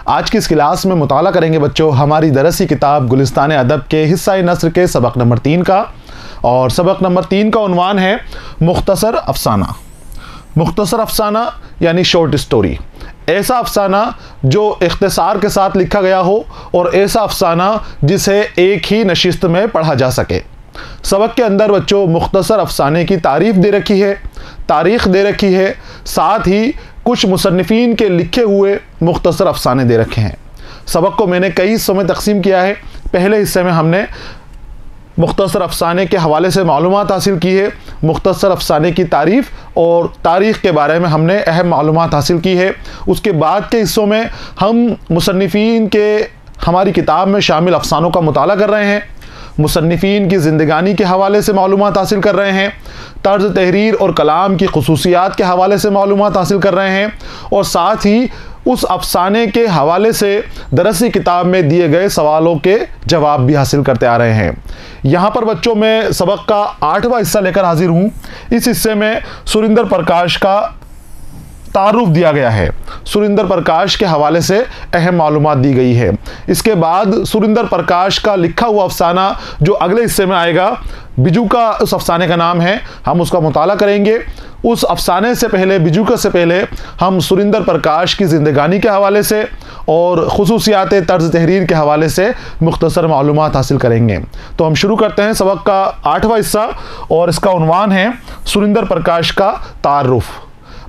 आज की इस क्लास में मुताला करेंगे बच्चों हमारी दरसी किताब गुलिस्तान अदब के हिस्सा नस्र के सबक नंबर 3 का। और सबक नंबर 3 का उन्वान है मुख्तसर अफसाना। मुख्तसर अफसाना यानी शॉर्ट स्टोरी, ऐसा अफसाना जो इख्तिसार के साथ लिखा गया हो और ऐसा अफसाना जिसे एक ही नशिस्त में पढ़ा जा सके। सबक के अंदर बच्चों मुख्तसर अफसाने की तारीफ़ दे रखी है, तारीख़ दे रखी है, साथ ही कुछ मुसन्निफ़ीन के लिखे हुए मुख्तसर अफसाने दे रखे हैं। सबक को मैंने कई हिस्सों में तकसीम किया है। पहले हिस्से में हमने मुख्तसर अफसाने के हवाले से मालूमात हासिल की है, मुख्तसर अफसाने की तारीफ़ और तारीख़ के बारे में हमने अहम मालूमात हासिल की है। उसके बाद के हिस्सों में हम मुसन्निफ़ीन के हमारी किताब में शामिल अफसानों का मुताला कर रहे हैं, मुसन्निफ़ीन की ज़िंदगानी के हवाले से मालूमात हासिल कर रहे हैं, तर्ज तहरीर और कलाम की खसूसियात के हवाले से मालूमात हासिल कर रहे हैं और साथ ही उस अफसाने के हवाले से दरसी किताब में दिए गए सवालों के जवाब भी हासिल करते आ रहे हैं। यहाँ पर बच्चों मैं सबक का 8वां हिस्सा लेकर हाजिर हूँ। इस हिस्से में सुरिंदर प्रकाश का तारुफ दिया गया है, सुरिंदर प्रकाश के हवाले से अहम मालूमात दी गई है। इसके बाद सुरिंदर प्रकाश का लिखा हुआ अफसाना जो अगले हिस्से में आएगा, बिजू का उस अफसाने का नाम है, हम उसका मुताला करेंगे। उस अफसाने से पहले, बिजू से पहले हम सुरिंदर प्रकाश की ज़िंदगानी के हवाले से और खुसूसियात तर्ज तहरीर के हवाले से मुख्तसर मालूमात हासिल करेंगे। तो हम शुरू करते हैं सबक का 8वां हिस्सा और इसका उन्वान है सुरिंदर प्रकाश का तारुफ।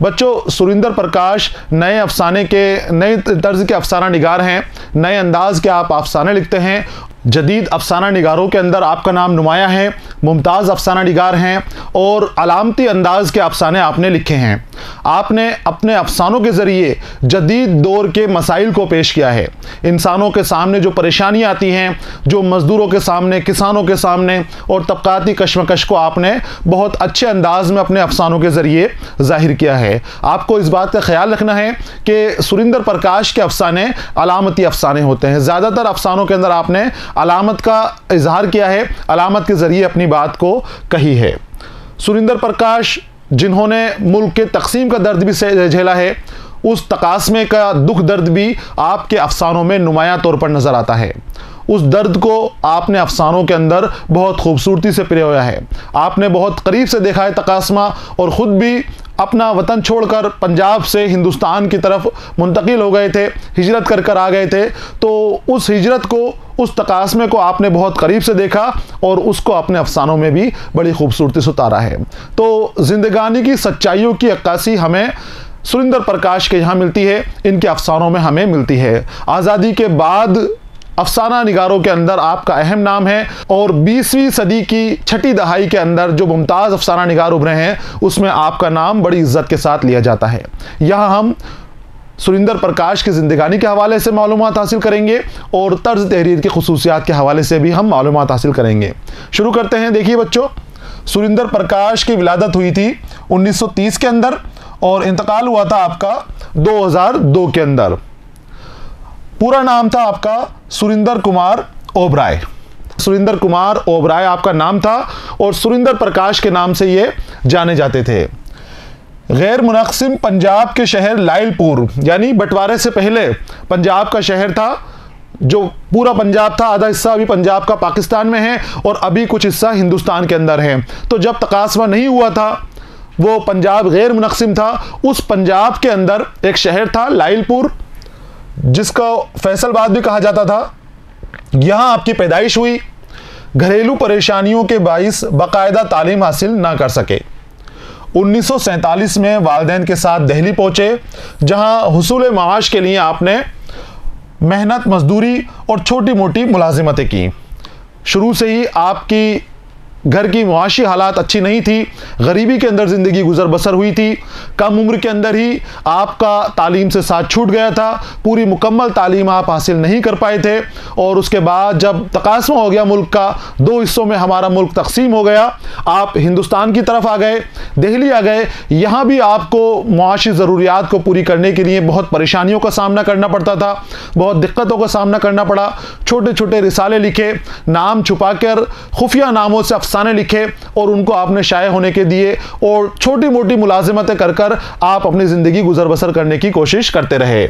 बच्चों सुरिंदर प्रकाश नए अफसाने के, नए तर्ज के अफसाना निगार हैं, नए अंदाज के आप अफसाने लिखते हैं। जदीद अफसाना निगारों के अंदर आपका नाम नुमाया है, मुमताज़ अफसाना निगार हैं और अलामती अंदाज के अफसाने आपने लिखे हैं। आपने अपने अफसानों के ज़रिए जदीद दौर के मसाइल को पेश किया है। इंसानों के सामने जो परेशानियाँ आती हैं, जो मज़दूरों के सामने, किसानों के सामने और तबकाती कशमकश को आपने बहुत अच्छे अंदाज में अपने अफसानों के ज़रिए ज़ाहिर किया है। आपको इस बात का ख्याल रखना है कि सुरिंदर प्रकाश के अफसाने अलामती अफसाने होते हैं। ज़्यादातर अफसानों के अंदर आपने अलामत का इजहार किया है, अलामत के ज़रिए अपनी बात को कही है। सुरिंदर प्रकाश जिन्होंने मुल्क के तकसीम का दर्द भी झेला है, उस तकासमे का दुख दर्द भी आपके अफसानों में नुमाया तौर पर नज़र आता है। उस दर्द को आपने अफसानों के अंदर बहुत खूबसूरती से पिरोया है। आपने बहुत करीब से देखा है तकासमा और ख़ुद भी अपना वतन छोड़कर पंजाब से हिंदुस्तान की तरफ मुंतकिल हो गए थे, हिजरत कर आ गए थे। तो उस हिजरत को, उस तकासमे को आपने बहुत करीब से देखा और उसको अपने अफसानों में भी बड़ी खूबसूरती से उतारा है। तो ज़िंदगानी की सच्चाइयों की अक्कासी हमें सुरिंदर प्रकाश के यहाँ मिलती है, इनके अफसानों में हमें मिलती है। आज़ादी के बाद अफसाना निगारों के अंदर आपका अहम नाम है और 20वीं सदी की छठी दहाई के अंदर जो मुमताज़ अफसाना निगार उभरे हैं उसमें आपका नाम बड़ी इज्जत के साथ लिया जाता है। यहाँ हम सुरिंदर प्रकाश की ज़िंदगानी के हवाले से मालूमात हासिल करेंगे और तर्ज तहरीर की खसूसियात के हवाले से भी हम मालूमात हासिल करेंगे। शुरू करते हैं। देखिए बच्चों, सुरिंदर प्रकाश की विलादत हुई थी 1930 के अंदर और इंतकाल हुआ था आपका 2002 के अंदर। पूरा नाम था आपका सुरिंदर कुमार ओबराय। सुरिंदर कुमार ओबराय आपका नाम था और सुरिंदर प्रकाश के नाम से ये जाने जाते थे। गैर मुनक़सिम पंजाब के शहर लाइलपुर, यानी बंटवारे से पहले पंजाब का शहर था, जो पूरा पंजाब था, आधा हिस्सा अभी पंजाब का पाकिस्तान में है और अभी कुछ हिस्सा हिंदुस्तान के अंदर है। तो जब तकासमा नहीं हुआ था, वो पंजाब गैर मुनक़सिम था, उस पंजाब के अंदर एक शहर था लाइलपुर, जिसका फैसलाबाद भी कहा जाता था। यहाँ आपकी पैदाइश हुई। घरेलू परेशानियों के बाइस बाकायदा तालीम हासिल ना कर सके। 1947 में वालिदैन के साथ दिल्ली पहुँचे, जहाँ हुसूल माश के लिए आपने मेहनत मजदूरी और छोटी मोटी मुलाजिमतें की। शुरू से ही आपकी घर की मुआशी हालात अच्छी नहीं थी, गरीबी के अंदर ज़िंदगी गुजर बसर हुई थी। कम उम्र के अंदर ही आपका तालीम से साथ छूट गया था, पूरी मुकम्मल तालीम आप हासिल नहीं कर पाए थे और उसके बाद जब तकासमा हो गया मुल्क का, 2 हिस्सों में हमारा मुल्क तकसीम हो गया, आप हिंदुस्तान की तरफ आ गए, दिल्ली आ गए। यहाँ भी आपको मुआशी ज़रूरियात को पूरी करने के लिए बहुत परेशानियों का सामना करना पड़ता था, बहुत दिक्कतों का सामना करना पड़ा। छोटे छोटे रिसाले लिखे, नाम छुपा कर खुफिया नामों से अफसाने लिखे और उनको आपने शाये होने के दिए और छोटी मोटी मुलाजिमतें कर कर आप अपनी ज़िंदगी गुजर बसर करने की कोशिश करते रहे।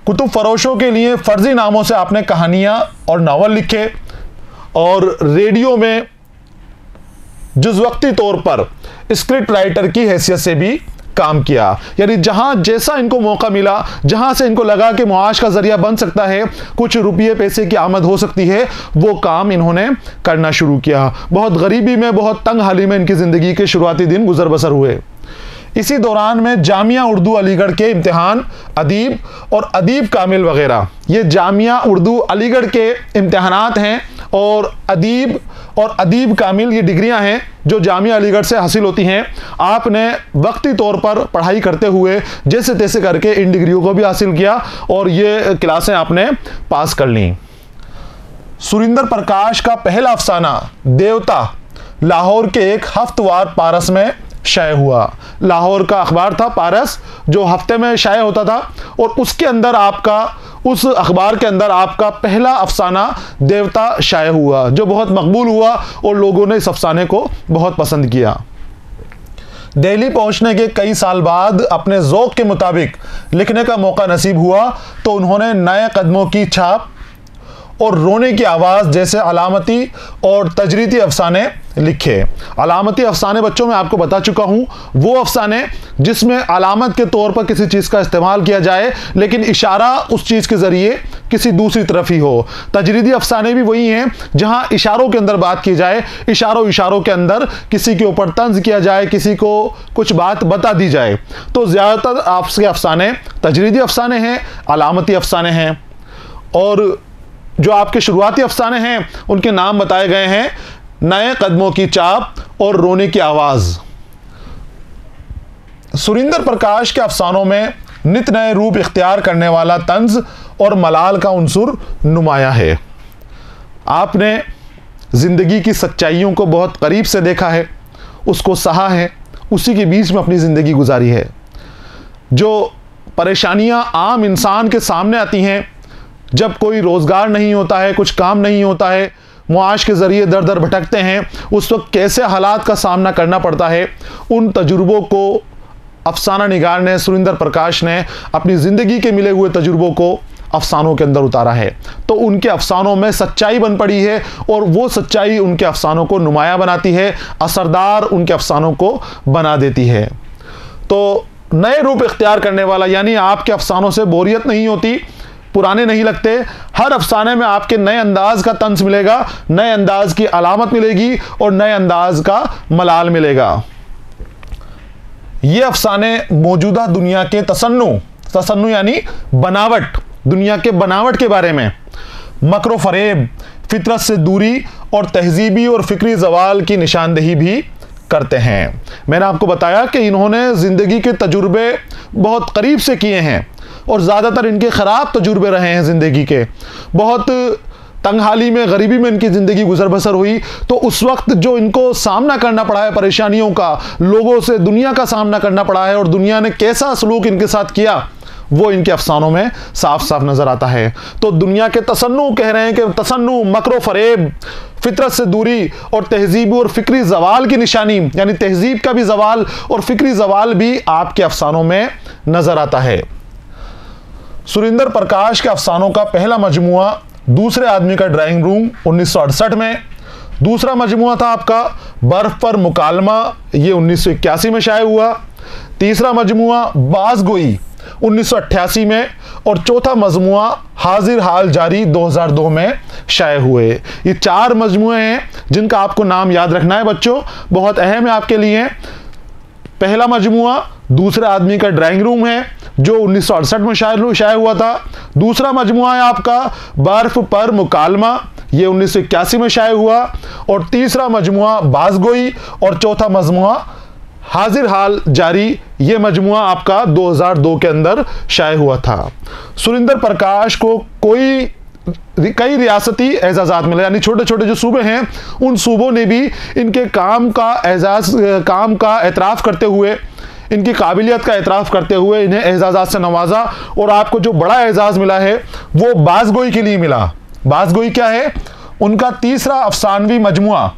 कुतुब फरोशों के लिए फर्जी नामों से आपने कहानियाँ और नावल लिखे और रेडियो में जुज़वक्ती तौर पर स्क्रिप्ट राइटर की हैसियत से भी काम किया। यानी जहां जैसा इनको मौका मिला, जहां से इनको लगा कि मुआश का जरिया बन सकता है, कुछ रुपये पैसे की आमद हो सकती है, वो काम इन्होंने करना शुरू किया। बहुत गरीबी में, बहुत तंग हाली में इनकी ज़िंदगी के शुरुआती दिन गुजर बसर हुए। इसी दौरान में जामिया उर्दू अलीगढ़ के इम्तिहान अदीब और अदीब कामिल वगैरह, ये जामिया उर्दू अलीगढ़ के इम्तिहानात हैं और अदीब और अदीब कामिल ये डिग्रियां हैं जो जामिया अलीगढ़ से हासिल होती हैं। आपने वक्ती तौर पर पढ़ाई करते हुए जैसे तैसे करके इन डिग्रियों को भी हासिल किया और ये क्लासें आपने पास कर लीं। सुरिंदर प्रकाश का पहला अफसाना देवता लाहौर के एक हफ्तवार पारस में शाये हुआ। लाहौर का अखबार था पारस, जो हफ्ते में शाये होता था, और उसके अंदर आपका, उस अखबार के अंदर आपका पहला अफसाना देवता शाये हुआ, जो बहुत मकबूल हुआ और लोगों ने इस अफसाने को बहुत पसंद किया। दिल्ली पहुंचने के कई साल बाद अपने ज़ौक़ के मुताबिक लिखने का मौका नसीब हुआ तो उन्होंने नए कदमों की छाप और रोने की आवाज़ जैसे अलामती और तजरीदी अफसाने लिखे। अलामती अफसाने बच्चों में आपको बता चुका हूँ, वो अफसाने जिसमें अलामत के तौर पर किसी चीज़ का इस्तेमाल किया जाए लेकिन इशारा उस चीज़ के ज़रिए किसी दूसरी तरफ ही हो। तजरीदी अफसाने भी वही हैं जहाँ इशारों के अंदर बात की जाए, इशारों के अंदर किसी के ऊपर तंज किया जाए, किसी को कुछ बात बता दी जाए। तो ज़्यादातर आपके अफसाने तजरीदी अफसाने हैं, अलामती अफसाने हैं। और जो आपके शुरुआती अफसाने हैं उनके नाम बताए गए हैं नए कदमों की चाप और रोने की आवाज़। सुरिंदर प्रकाश के अफसानों में नित नए रूप इख्तियार करने वाला तंज और मलाल का उन्सुर नुमाया है। आपने ज़िंदगी की सच्चाइयों को बहुत करीब से देखा है, उसको सहा है, उसी के बीच में अपनी ज़िंदगी गुजारी है। जो परेशानियां आम इंसान के सामने आती हैं, जब कोई रोज़गार नहीं होता है, कुछ काम नहीं होता है, मुआश के ज़रिए दर दर भटकते हैं, उस वक्त कैसे हालात का सामना करना पड़ता है, उन तजुर्बों को अफसाना निगार ने, सुरिंदर प्रकाश ने अपनी ज़िंदगी के मिले हुए तजुर्बों को अफसानों के अंदर उतारा है। तो उनके अफसानों में सच्चाई बन पड़ी है और वो सच्चाई उनके अफसानों को नुमाया बनाती है, असरदार उनके अफसानों को बना देती है। तो नए रूप इख्तियार करने वाला, यानी आपके अफसानों से बोरियत नहीं होती, पुराने नहीं लगते। हर अफसाने में आपके नए अंदाज का तंज मिलेगा, नए अंदाज की अलामत मिलेगी और नए अंदाज का मलाल मिलेगा। ये अफसाने मौजूदा दुनिया के तसन्नु यानी बनावट, दुनिया के बनावट के बारे में, मकर फरेब, फितरत से दूरी और तहजीबी और फिक्री जवाल की निशानदेही भी करते हैं। मैंने आपको बताया कि इन्होंने ज़िंदगी के तजुर्बे बहुत करीब से किए हैं और ज़्यादातर इनके ख़राब तजुर्बे रहे हैं ज़िंदगी के। बहुत तंगहाली में, गरीबी में इनकी ज़िंदगी गुजर बसर हुई, तो उस वक्त जो इनको सामना करना पड़ा है परेशानियों का, लोगों से, दुनिया का सामना करना पड़ा है और दुनिया ने कैसा सलूक इनके साथ किया, वो इनके अफसानों में साफ साफ नज़र आता है। तो दुनिया के तसन्नु कह रहे हैं कि तसन्नु, मकर फरेब, फितरत से दूरी और तहजीब और फिक्री जवाल की निशानी, यानी तहजीब का भी जवाल और फिक्री जवाल भी आपके अफसानों में नज़र आता है। सुरिंदर प्रकाश के अफसानों का पहला मजमुआ दूसरे आदमी का ड्राइंग रूम 1968 में, दूसरा मजमुआ था आपका बर्फ पर मुकालमा, ये 1981 में शाये हुआ, तीसरा मजमुआ बाज़गोई 1988 में और चौथा मजमुआ हाजिर हाल जारी 2002 में शाये हुए। ये 4 मजमुए हैं जिनका आपको नाम याद रखना है बच्चों, बहुत अहम है आपके लिए। पहला मजमुआ दूसरे आदमी का ड्राइंग रूम है जो 1968 में शाये हुआ था। दूसरा मजमुआ है आपका बर्फ पर मुकालमा, ये 1981 में शाये हुआ। और तीसरा मजमुआ बाज़गोई और चौथा मजमुआ हाजिर हाल जारी, ये मजमुआ आपका 2002 के अंदर शाये हुआ था। सुरिंदर प्रकाश को कई रियासती एजाज़ात मिले, यानी छोटे छोटे जो सूबे हैं उन सूबों ने भी इनके काम का एतराफ़ करते हुए, इनकी काबिलियत का एतराफ़ करते हुए इन्हें एजाज़ात से नवाजा। और आपको जो बड़ा एजाज़ मिला है वो बाज़गोई के लिए मिला। बाज़गोई क्या है? उनका तीसरा अफसानवी मजमुआ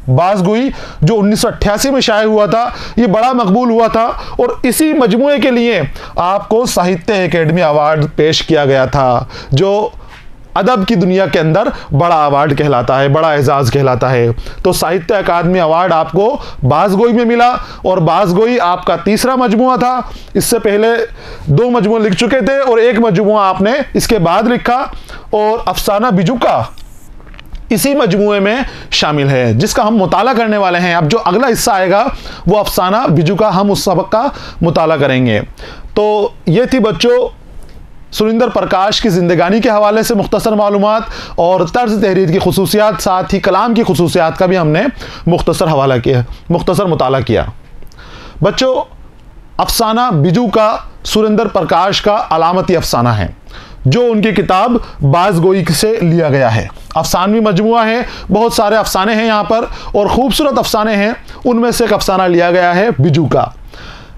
बाज़गोई जो 1988 में शाये हुआ था, ये बड़ा मकबूल हुआ था और इसी मजमूए के लिए आपको साहित्य अकेडमी अवार्ड पेश किया गया था, जो अदब की दुनिया के अंदर बड़ा अवार्ड कहलाता है, बड़ा एजाज़ कहलाता है। तो साहित्य अकादमी अवार्ड आपको बाज़गोई में मिला और बाज़गोई आपका तीसरा मजमुआ था। इससे पहले 2 मजमुए लिख चुके थे और 1 मजमुआ आपने इसके बाद लिखा, और अफसाना बिजुका इसी मजमुए में शामिल है, जिसका हम मुताला करने वाले हैं। अब जो अगला हिस्सा आएगा वो अफसाना बिजुका, हम उस सबक का मुताला करेंगे। तो ये थी बच्चों सुरिंदर प्रकाश की ज़िंदगानी के हवाले से मुख्तसर मालूमात और तर्ज तहरीर की खुसूसियात, साथ ही कलाम की खुसूसियात का भी हमने मुख्तसर हवाला किया, मुख्तसर मुताला किया। बच्चों अफसाना बिजुका सुरिंदर प्रकाश का अलामती अफसाना है, जो उनकी किताब बाज़गोई से लिया गया है। अफसानवी मजमुआ है, बहुत सारे अफसाने हैं यहाँ पर और ख़ूबसूरत अफसाने हैं, उनमें से एक अफसाना लिया गया है बिजुका।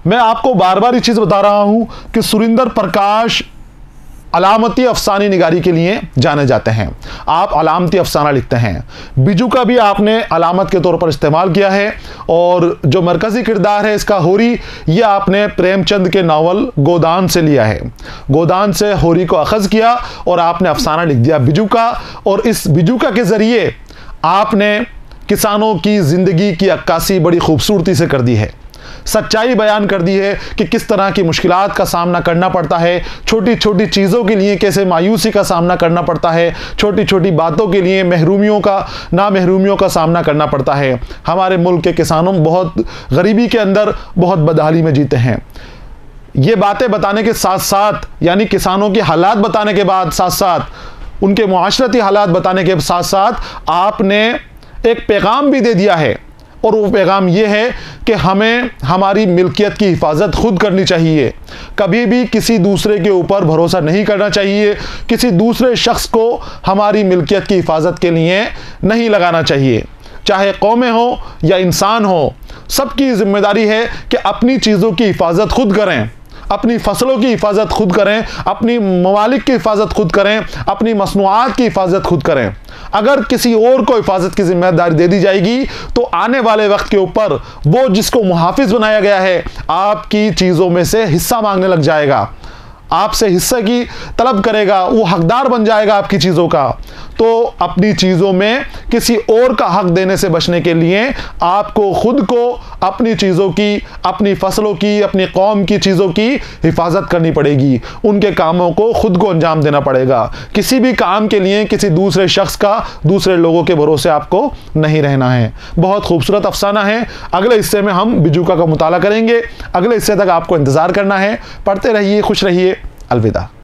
मैं आपको बार बार ये चीज़ बता रहा हूँ कि सुरिंदर प्रकाश अलामती अफसानी निगारी के लिए जाने जाते हैं। आप अलामती अफसाना लिखते हैं। बिजुका भी आपने अलामत के तौर पर इस्तेमाल किया है, और जो मरकज़ी किरदार है इसका होरी, ये आपने प्रेमचंद के नावल गोदान से लिया है। गोदान से होरी को अखज़ किया और आपने अफसाना लिख दिया बिजुका, और इस बिजुका के ज़रिए आपने किसानों की ज़िंदगी की अक्कासी बड़ी खूबसूरती से कर दी है, सच्चाई बयान कर दी है कि किस तरह की मुश्किलात का सामना करना पड़ता है, छोटी छोटी चीज़ों के लिए कैसे मायूसी का सामना करना पड़ता है, छोटी छोटी बातों के लिए महरूमियों का, नामहरूमियों का सामना करना पड़ता है। हमारे मुल्क के किसानों बहुत गरीबी के अंदर बहुत बदहाली में जीते हैं। ये बातें बताने के साथ साथ, यानी किसानों के हालात बताने के बाद साथ साथ उनके मुआशरती हालात बताने के साथ साथ आपने एक पैगाम भी दे दिया है, और वो पैगाम ये है कि हमें हमारी मिल्कियत की हिफाजत खुद करनी चाहिए। कभी भी किसी दूसरे के ऊपर भरोसा नहीं करना चाहिए, किसी दूसरे शख्स को हमारी मिल्कियत की हिफाजत के लिए नहीं लगाना चाहिए। चाहे कौमें हो या इंसान हो, सबकी जिम्मेदारी है कि अपनी चीज़ों की हिफाजत खुद करें, अपनी फसलों की हिफाजत खुद करें, अपनी ममालिक की हिफाजत खुद करें, अपनी मसनूआत की हिफाजत खुद करें। अगर किसी और को हिफाजत की जिम्मेदारी दे दी जाएगी तो आने वाले वक्त के ऊपर वो जिसको मुहाफिज बनाया गया है आपकी चीज़ों में से हिस्सा मांगने लग जाएगा, आपसे हिस्से की तलब करेगा, वो हकदार बन जाएगा आपकी चीज़ों का। तो अपनी चीज़ों में किसी और का हक देने से बचने के लिए आपको खुद को अपनी चीज़ों की, अपनी फसलों की, अपनी कौम की चीज़ों की हिफाजत करनी पड़ेगी। उनके कामों को खुद को अंजाम देना पड़ेगा। किसी भी काम के लिए किसी दूसरे शख्स का, दूसरे लोगों के भरोसे आपको नहीं रहना है। बहुत खूबसूरत अफसाना है। अगले हिस्से में हम बिजुका का मुताला करेंगे। अगले हिस्से तक आपको इंतज़ार करना है। पढ़ते रहिए, खुश रहिए। अलविदा।